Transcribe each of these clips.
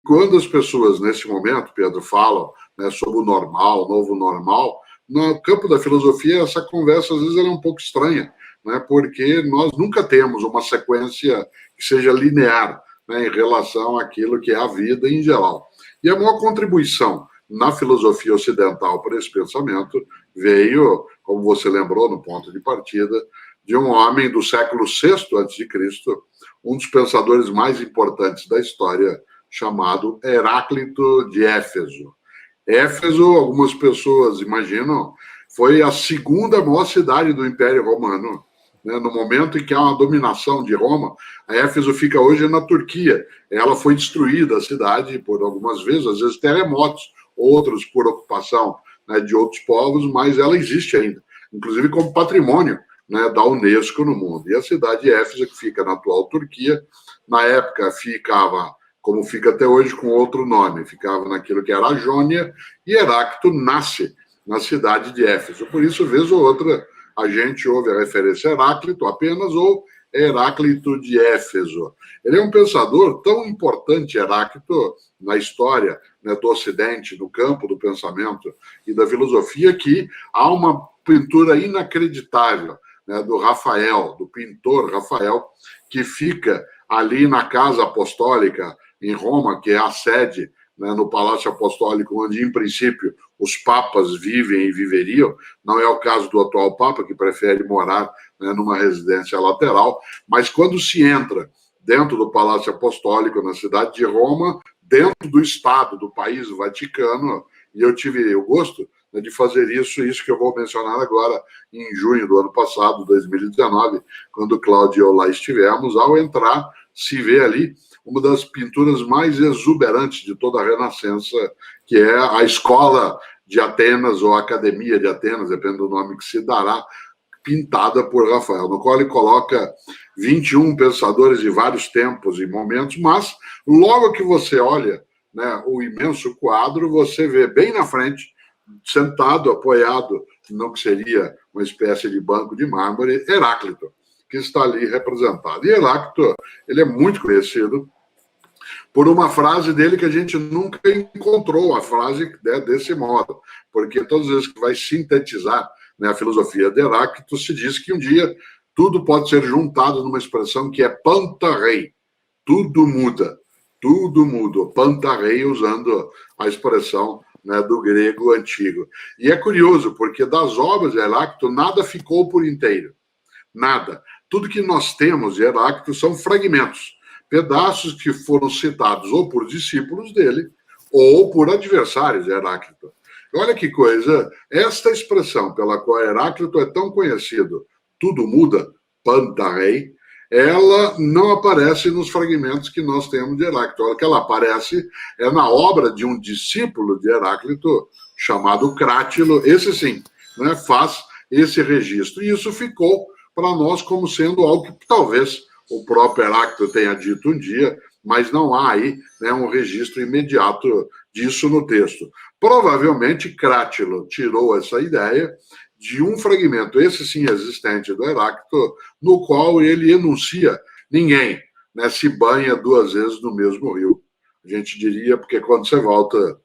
quando as pessoas, nesse momento, Pedro, falam, né, sobre o normal, o novo normal, no campo da filosofia, essa conversa, às vezes, ela é um pouco estranha, né, porque nós nunca temos uma sequência que seja linear, né, em relação àquilo que é a vida em geral. E a maior contribuição na filosofia ocidental para esse pensamento veio, como você lembrou no ponto de partida, de um homem do século VI a.C., um dos pensadores mais importantes da história, chamado Heráclito de Éfeso. Éfeso, algumas pessoas imaginam, foi a segunda maior cidade do Império Romano. Né? No momento em que há uma dominação de Roma, a Éfeso fica hoje na Turquia. Ela foi destruída, a cidade, por algumas vezes, às vezes terremotos, outros por ocupação, né, de outros povos, mas ela existe ainda, inclusive como patrimônio, né, da Unesco no mundo. E a cidade de Éfeso, que fica na atual Turquia, na época ficava, como fica até hoje, com outro nome, ficava naquilo que era a Jônia, e Heráclito nasce na cidade de Éfeso. Por isso, vez ou outra, a gente ouve a referência a Heráclito apenas, ou Heráclito de Éfeso. Ele é um pensador tão importante, Heráclito, na história, né, do Ocidente, no campo do pensamento e da filosofia, que há uma pintura inacreditável, né, do Rafael, do pintor Rafael, que fica ali na Casa Apostólica, em Roma, que é a sede, né, no Palácio Apostólico, onde, em princípio, os papas vivem e viveriam. Não é o caso do atual papa, que prefere morar, né, numa residência lateral, mas quando se entra dentro do Palácio Apostólico, na cidade de Roma, dentro do Estado, do país, o Vaticano, e eu tive o gosto, né, de fazer isso que eu vou mencionar agora, em junho do ano passado, 2019, quando Cláudio e eu lá estivemos. Ao entrar, se vê ali uma das pinturas mais exuberantes de toda a Renascença, que é a Escola de Atenas, ou a Academia de Atenas, depende do nome que se dará, pintada por Rafael, no qual ele coloca 21 pensadores de vários tempos e momentos, mas logo que você olha, né, o imenso quadro, você vê bem na frente, sentado, apoiado no que seria uma espécie de banco de mármore, Heráclito, que está ali representado. E Heráclito, ele é muito conhecido por uma frase dele que a gente nunca encontrou, a frase, né, desse modo, porque todas as vezes que vai sintetizar, né, a filosofia de Heráclito, se diz que um dia tudo pode ser juntado numa expressão que é pantarrei, tudo muda, pantarrei, usando a expressão, né, do grego antigo. E é curioso, porque das obras de Heráclito nada ficou por inteiro, nada. Tudo que nós temos de Heráclito são fragmentos, pedaços que foram citados ou por discípulos dele ou por adversários de Heráclito. Olha que coisa, esta expressão pela qual Heráclito é tão conhecido, tudo muda, pantarrei, ela não aparece nos fragmentos que nós temos de Heráclito. O que ela aparece é na obra de um discípulo de Heráclito, chamado Crátilo. Esse sim, né, faz esse registro. E isso ficou para nós como sendo algo que talvez o próprio Heráclito tenha dito um dia, mas não há aí, né, um registro imediato disso no texto. Provavelmente Crátilo tirou essa ideia de um fragmento, esse sim existente, do Heráclito, no qual ele enuncia: ninguém, né, se banha duas vezes no mesmo rio. A gente diria, porque quando você volta,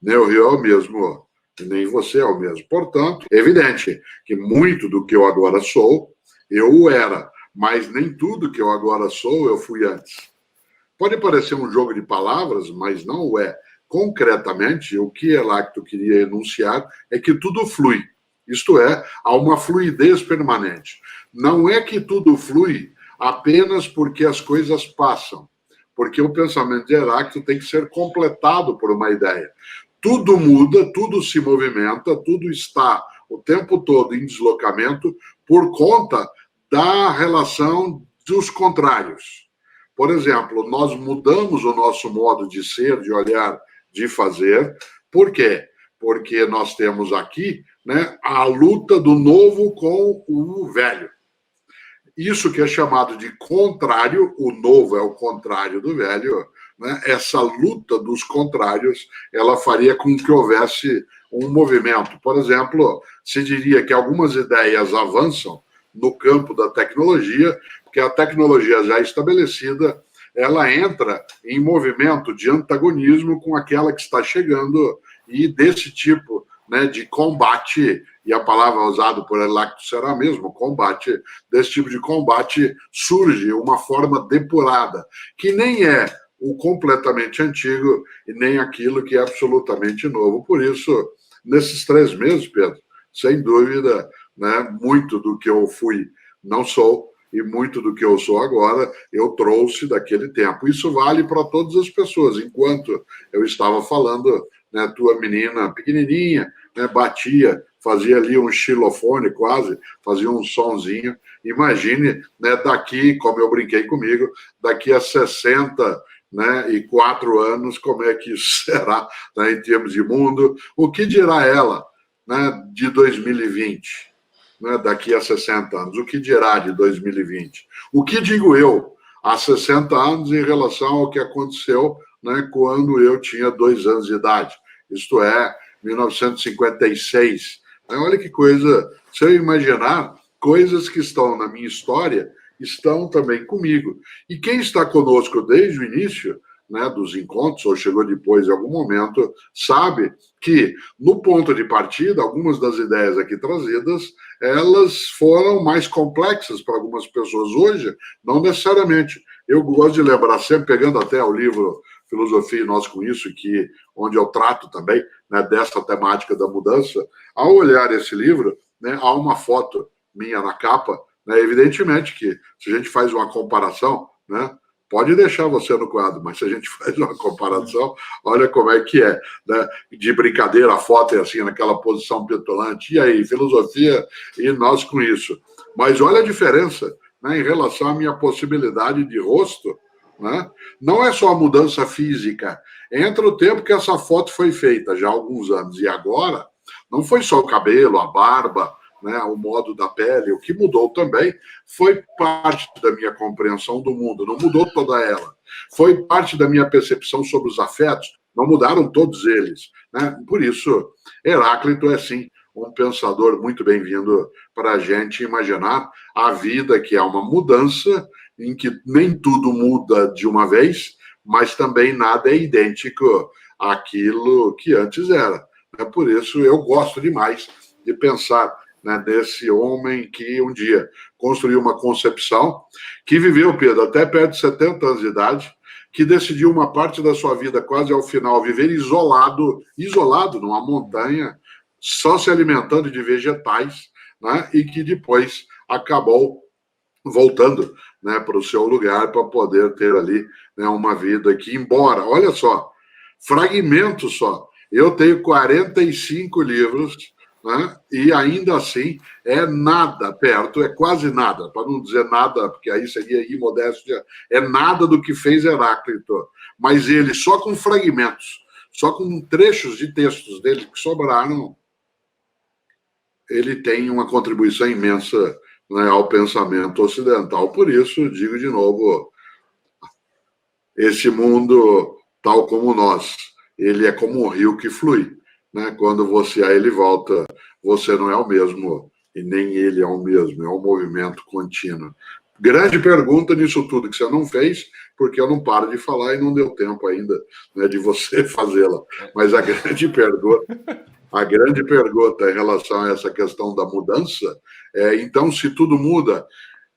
né, o rio é o mesmo, nem você é o mesmo. Portanto, é evidente que muito do que eu agora sou, eu era, mas nem tudo que eu agora sou, eu fui antes. Pode parecer um jogo de palavras, mas não o é. Concretamente, o que Heráclito queria enunciar é que tudo flui. Isto é, há uma fluidez permanente. Não é que tudo flui apenas porque as coisas passam, porque o pensamento de Heráclito tem que ser completado por uma ideia. Tudo muda, tudo se movimenta, tudo está o tempo todo em deslocamento por conta da relação dos contrários. Por exemplo, nós mudamos o nosso modo de ser, de olhar, de fazer. Por quê? Porque nós temos aqui, né, a luta do novo com o velho. Isso que é chamado de contrário, o novo é o contrário do velho, né? Essa luta dos contrários, ela faria com que houvesse um movimento. Por exemplo, se diria que algumas ideias avançam no campo da tecnologia, porque a tecnologia já estabelecida, ela entra em movimento de antagonismo com aquela que está chegando, e desse tipo, né, de combate, e a palavra usada por Heráclito será mesmo, combate, desse tipo de combate surge uma forma depurada, que nem é o completamente antigo e nem aquilo que é absolutamente novo. Por isso, nesses 3 meses, Pedro, sem dúvida, né, muito do que eu fui não sou, e muito do que eu sou agora, eu trouxe daquele tempo. Isso vale para todas as pessoas. Enquanto eu estava falando, né, tua menina pequenininha, né, batia, fazia ali um xilofone quase, fazia um sonzinho. Imagine, né, daqui, como eu brinquei comigo, daqui a 60, né, e 4 anos, como é que isso será, né, em termos de mundo. O que dirá ela, né, de 2020? Né, daqui a 60 anos. O que dirá de 2020? O que digo eu há 60 anos em relação ao que aconteceu, né, quando eu tinha 2 anos de idade? Isto é, 1956. Olha que coisa, se eu imaginar, coisas que estão na minha história estão também comigo. E quem está conosco desde o início, né, dos encontros, ou chegou depois em algum momento, sabe que, no ponto de partida, algumas das ideias aqui trazidas, elas foram mais complexas para algumas pessoas hoje, não necessariamente. Eu gosto de lembrar sempre, pegando até o livro Filosofia e Nós com Isso, que, onde eu trato também, né, dessa temática da mudança, ao olhar esse livro, né, há uma foto minha na capa, né, evidentemente que, se a gente faz uma comparação, né, pode deixar você no quadro, mas se a gente faz uma comparação, olha como é que é, né? De brincadeira, a foto é assim, naquela posição petulante, e aí, filosofia e nós com isso. Mas olha a diferença, né, em relação à minha possibilidade de rosto, né? Não é só a mudança física, entra o tempo que essa foto foi feita, já há alguns anos, e agora, não foi só o cabelo, a barba, né, o modo da pele, o que mudou também foi parte da minha compreensão do mundo, não mudou toda ela. Foi parte da minha percepção sobre os afetos, não mudaram todos eles, né? Por isso, Heráclito é, sim, um pensador muito bem-vindo para a gente imaginar a vida, que é uma mudança em que nem tudo muda de uma vez, mas também nada é idêntico àquilo que antes era. Por isso, eu gosto demais de pensar, né, desse homem que um dia construiu uma concepção, que viveu, Pedro, até perto de 70 anos de idade, que decidiu uma parte da sua vida, quase ao final, viver isolado numa montanha, só se alimentando de vegetais, né, e que depois acabou voltando, né, para o seu lugar para poder ter ali, né, uma vida que, embora, olha só, fragmentos só, eu tenho 45 livros, né? E ainda assim é nada perto, é quase nada, para não dizer nada, porque aí seria imodéstia, é nada do que fez Heráclito, mas ele só com fragmentos, só com trechos de textos dele que sobraram, ele tem uma contribuição imensa, né, ao pensamento ocidental. Por isso, digo de novo, esse mundo, tal como nós, ele é como um rio que flui, né? Quando você a ele volta, você não é o mesmo, e nem ele é o mesmo, é um movimento contínuo. Grande pergunta nisso tudo que você não fez, porque eu não paro de falar e não deu tempo ainda, né, de você fazê-la. Mas a grande pergunta em relação a essa questão da mudança é, então, se tudo muda,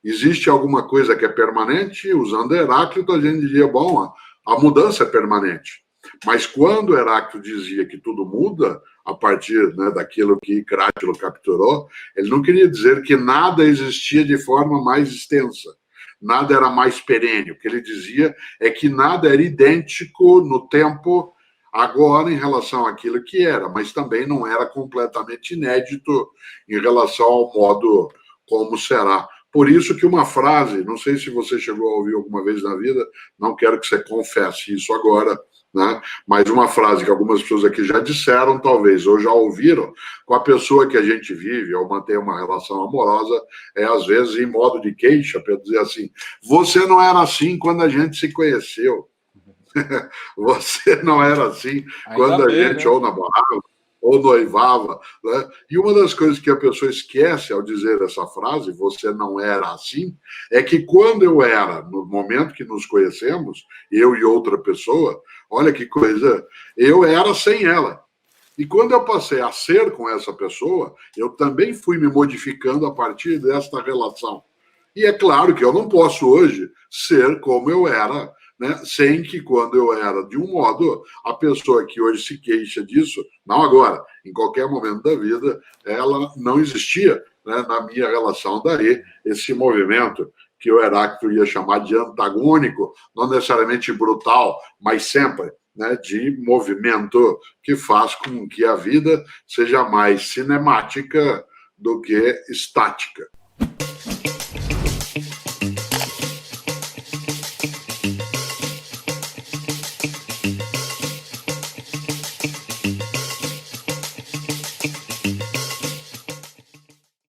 existe alguma coisa que é permanente? Usando Heráclito, a gente diria, bom, a mudança é permanente. Mas quando Heráclito dizia que tudo muda, a partir, né, daquilo que Crátilo capturou, ele não queria dizer que nada existia de forma mais extensa, nada era mais perene. O que ele dizia é que nada era idêntico no tempo agora em relação àquilo que era, mas também não era completamente inédito em relação ao modo como será. Por isso que uma frase, não sei se você chegou a ouvir alguma vez na vida, não quero que você confesse isso agora, né? Mas uma frase que algumas pessoas aqui já disseram, talvez, ou já ouviram, com a pessoa que a gente vive ou mantém uma relação amorosa, é às vezes em modo de queixa, para dizer assim, você não era assim quando a gente se conheceu. Você não era assim quando a gente, né, ou namorava, ou noivava, né? E uma das coisas que a pessoa esquece ao dizer essa frase, você não era assim, é que quando eu era, no momento que nos conhecemos, eu e outra pessoa, olha que coisa, eu era sem ela. E quando eu passei a ser com essa pessoa, eu também fui me modificando a partir desta relação. E é claro que eu não posso hoje ser como eu era, né? Sem que quando eu era de um modo, a pessoa que hoje se queixa disso, não agora, em qualquer momento da vida, ela não existia, né? Na minha relação. Daí esse movimento que o Heráclito ia chamar de antagônico, não necessariamente brutal, mas sempre, né, de movimento que faz com que a vida seja mais cinemática do que estática.